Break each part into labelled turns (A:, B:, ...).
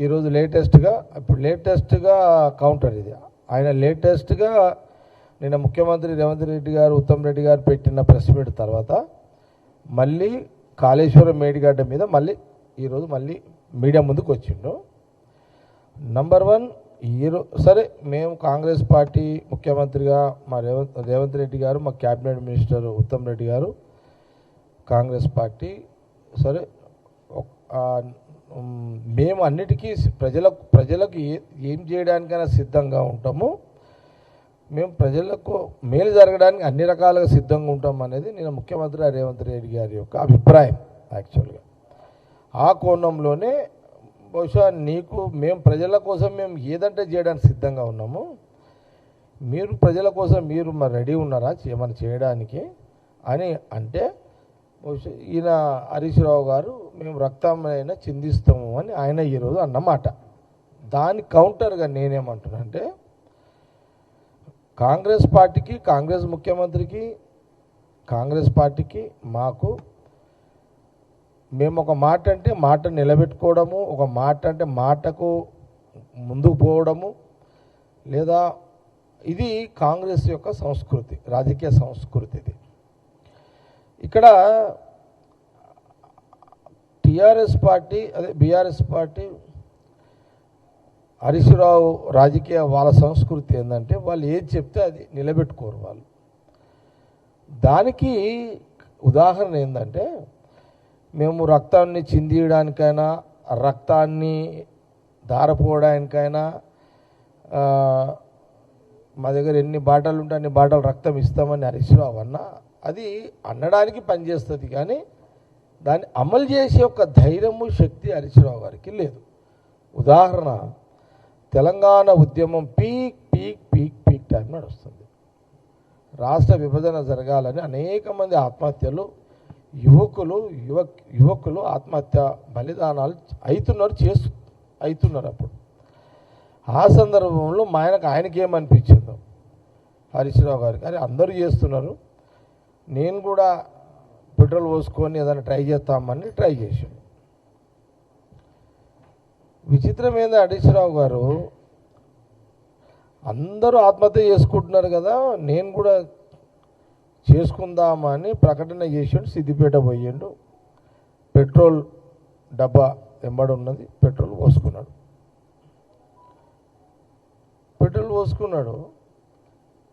A: ఈరోజు లేటెస్ట్గా కౌంటర్ ఇది. ఆయన లేటెస్ట్గా నిన్న ముఖ్యమంత్రి రేవంత్ రెడ్డి గారు, ఉత్తమ్ రెడ్డి గారు పెట్టిన ప్రెస్ మీట్ తర్వాత మళ్ళీ కాళేశ్వరం మేడిగడ్డ మీద ఈరోజు మళ్ళీ మీడియా ముందుకు వచ్చిండు. నంబర్ 1 సరే, మేము కాంగ్రెస్ పార్టీ ముఖ్యమంత్రిగా మా రేవంత్ రెడ్డి గారు, మా క్యాబినెట్ మినిస్టర్ ఉత్తమ్ రెడ్డి గారు, కాంగ్రెస్ పార్టీ సరే, మేము అన్నిటికీ ప్రజలకు ఏం చేయడానికైనా సిద్ధంగా ఉంటాము. మేము ప్రజలకు మేలు జరగడానికి అన్ని రకాలుగా సిద్ధంగా ఉంటాం అనేది నేను ముఖ్యమంత్రి రేవంత్ రెడ్డి గారి యొక్క అభిప్రాయం. యాక్చువల్గా ఆ కోణంలోనే బహుశా మేము ప్రజల కోసం మేము ఏదంటే చేయడానికి సిద్ధంగా ఉన్నాము, మీరు ప్రజల కోసం మీరు మరి రెడీ ఉన్నారా ఏమైనా చేయడానికి అని అంటే, బహుశా ఈయన హరీష్ రావు గారు మేము రక్తమైనా చిందిస్తాము అని ఆయన ఈరోజు అన్నమాట. దాని కౌంటర్గా నేనేమంటున్నా అంటే, కాంగ్రెస్ పార్టీకి, కాంగ్రెస్ ముఖ్యమంత్రికి, కాంగ్రెస్ పార్టీకి మాకు మేము ఒక మాట అంటే మాట నిలబెట్టుకోవడము, ఒక మాట అంటే మాటకు ముందుకు పోవడము, లేదా ఇది కాంగ్రెస్ యొక్క సంస్కృతి, రాజకీయ సంస్కృతి. ఇది ఇక్కడ టీఆర్ఎస్ పార్టీ బీఆర్ఎస్ పార్టీ హరీష్ రావు రాజకీయ వాళ్ళ సంస్కృతి ఏంటంటే వాళ్ళు ఏది చెప్తే అది నిలబెట్టుకోరు వాళ్ళు. దానికి ఉదాహరణ ఏంటంటే, మేము రక్తాన్ని చిందియడానికైనా, రక్తాన్ని ధారపోవడానికైనా మా దగ్గర ఎన్ని బాటలు ఉంటే అన్ని బాటలు రక్తం ఇస్తామని హరీష్ రావు అది అనడానికి పనిచేస్తుంది, కానీ దాన్ని అమలు చేసే ఒక ధైర్యము, శక్తి హరీష్ రావు గారికి లేదు. ఉదాహరణ, తెలంగాణ ఉద్యమం peak peak peak peak time నడుస్తుంది. రాష్ట్ర విభజన జరగాలని అనేక మంది ఆత్మహత్యలు, యువకులు ఆత్మహత్య బలిదానాలు అవుతున్నారు అప్పుడు. ఆ సందర్భంలో ఆయనకి ఏమనిపించిందో హరీష్ రావు గారికి, అరే అందరూ చేస్తున్నారు, నేను కూడా పెట్రోల్ పోసుకొని ఏదైనా ట్రై చేస్తామని ట్రై చేశాను. విచిత్రం ఏందో హరీష్ రావు గారు, అందరూ ఆత్మహత్య చేసుకుంటున్నారు కదా, నేను కూడా చేసుకుందామని ప్రకటన చేసాడు. సిద్దిపేట పోయిండు, పెట్రోల్ డబ్బా వెంబడి ఉన్నది, పెట్రోల్ పోసుకున్నాడు.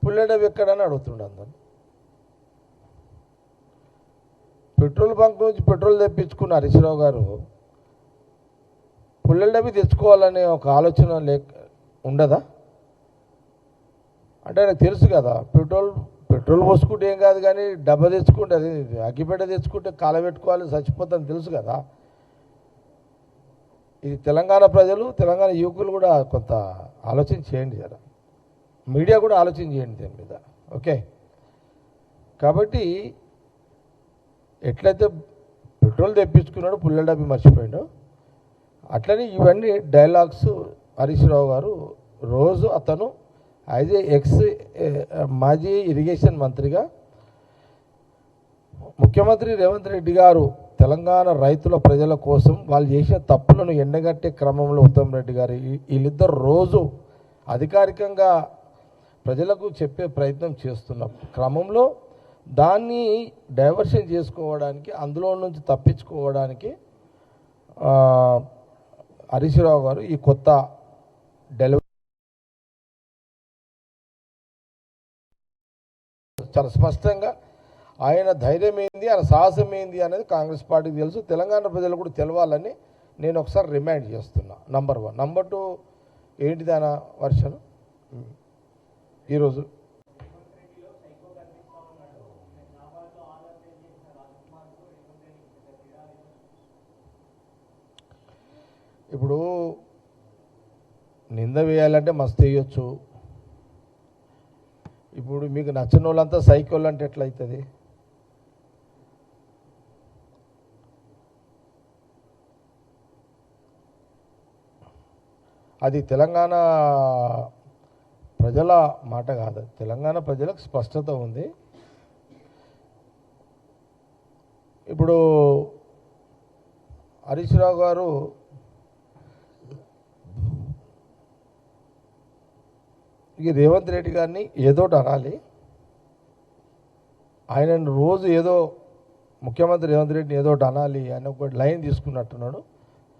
A: పుల్లెడవి ఎక్కడని అడుగుతుండే అందరు. పెట్రోల్ బంక్ నుంచి పెట్రోల్ తెప్పించుకున్న హరీష్ రావు గారు పుల్లెడవి తెచ్చుకోవాలనే ఒక ఆలోచన ఉండదా అంటే, ఆయనకు తెలుసు కదా, పెట్రోల్ పోసుకుంటే ఏం కాదు, కానీ డబ్బా తెచ్చుకుంటే అది అగ్గిపెట్ట తెచ్చుకుంటే కాలబెట్టుకోవాలి, చచ్చిపోతుందని తెలుసు కదా. ఇది తెలంగాణ ప్రజలు, తెలంగాణ యువకులు కూడా కొంత ఆలోచన చేయండి జరా, మీడియా కూడా ఆలోచన చేయండి దీని మీద. ఓకే, కాబట్టి ఎట్లయితే పెట్రోల్ తెప్పించుకున్నాడు, పుల్లెల డబ్బి మర్చిపోయాడు, అట్లనే ఇవన్నీ డైలాగ్స్ హరీష్ రావు గారు రోజు అతను యాజ్ మాజీ ఇరిగేషన్ మంత్రిగా ముఖ్యమంత్రి రేవంత్ రెడ్డి గారు తెలంగాణ రైతుల ప్రజల కోసం వాళ్ళు చేసిన తప్పులను ఎండగట్టే క్రమంలో ఉత్తమ్ రెడ్డి గారు వీళ్ళిద్దరు రోజు అధికారికంగా ప్రజలకు చెప్పే ప్రయత్నం చేస్తున్న క్రమంలో దాన్ని డైవర్షన్ చేసుకోవడానికి, అందులో నుంచి తప్పించుకోవడానికి హరీష్ రావు గారు ఈ కొత్త డెలివరీ చాలా స్పష్టంగా ఆయన ధైర్యం ఏంది, ఆయన సాహసం ఏంది అనేది కాంగ్రెస్ పార్టీకి తెలుసు, తెలంగాణ ప్రజలు కూడా తెలవాలని నేను ఒకసారి రిమైండ్ చేస్తున్నా. నంబర్ 1. నంబర్ 2 ఏంటిది ఆయన వర్షన్ ఈరోజు ఇప్పుడు నింద వేయాలంటే మస్తు వేయొచ్చు. ఇప్పుడు మీకు నచ్చిన వాళ్ళంతా సైకోళ్ళు అంటే ఎట్లయితుంది? అది తెలంగాణ ప్రజల మాట కాదు, తెలంగాణ ప్రజలకు స్పష్టత ఉంది. ఇప్పుడు హరీష్ రావు గారు ఇక రేవంత్ రెడ్డి గారిని ఏదోటి అనాలి. ఆయనను రోజు ఏదో ముఖ్యమంత్రి రేవంత్ రెడ్డిని ఏదోటి అనాలి, ఆయన ఒక లైన్ తీసుకున్నట్టున్నాడు.